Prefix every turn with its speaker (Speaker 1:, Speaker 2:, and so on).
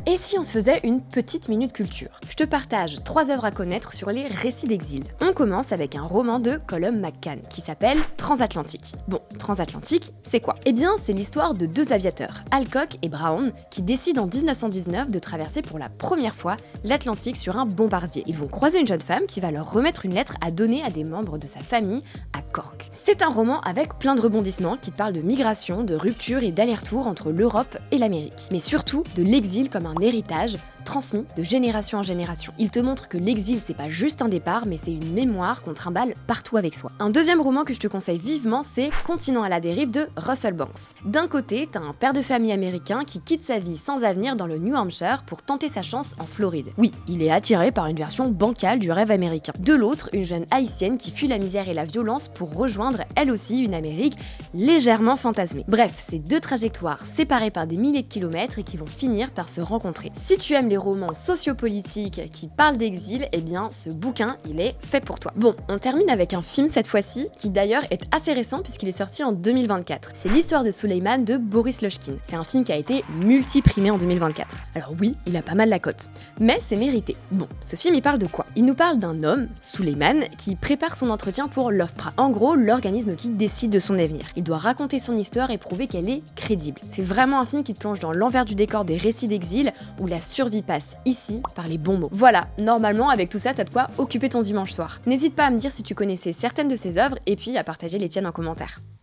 Speaker 1: Et si on se faisait une petite minute culture? Je te partage 3 œuvres à connaître sur les récits d'exil. On commence avec un roman de Colum McCann qui s'appelle Transatlantique. Bon, Transatlantique, c'est quoi? Eh bien, c'est l'histoire de 2 aviateurs, Alcock et Brown, qui décident en 1919 de traverser pour la première fois l'Atlantique sur un bombardier. Ils vont croiser une jeune femme qui va leur remettre une lettre à donner à des membres de sa famille à Cork. C'est un roman avec plein de rebondissements qui te parle de migration, de rupture et d'aller-retour entre l'Europe et l'Amérique. Mais surtout de l'exil comme un héritage transmis de génération en génération. Il te montre que l'exil c'est pas juste un départ, mais c'est une mémoire qu'on trimballe partout avec soi. Un deuxième roman que je te conseille vivement, c'est Continent à la dérive de Russell Banks. D'un côté, t'as un père de famille américain qui quitte sa vie sans avenir dans le New Hampshire pour tenter sa chance en Floride. Oui, il est attiré par une version bancale du rêve américain. De l'autre, une jeune haïtienne qui fuit la misère et la violence pour rejoindre elle aussi une Amérique légèrement fantasmée. Bref, c'est 2 trajectoires séparées par des milliers de kilomètres et qui vont finir par se rencontrer. Si tu aimes les romans sociopolitiques qui parlent d'exil, eh bien ce bouquin, il est fait pour toi. Bon, on termine avec un film cette fois-ci, qui d'ailleurs est assez récent puisqu'il est sorti en 2024. C'est l'histoire de Suleiman de Boris Lochkin. C'est un film qui a été multi-primé en 2024. Alors oui, il a pas mal la cote, mais c'est mérité. Bon, ce film il parle de quoi? Il nous parle d'un homme, Suleiman, qui prépare son entretien pour l'OFPRA. En gros, l'organisme qui décide de son avenir. Il doit raconter son histoire et prouver qu'elle est crédible. C'est vraiment un film qui te plonge dans l'envers du décor des récits d'exil où la survie passe ici par les bons mots. Voilà, normalement avec tout ça, t'as de quoi occuper ton dimanche soir. N'hésite pas à me dire si tu connaissais certaines de ces œuvres et puis à partager les tiennes en commentaire.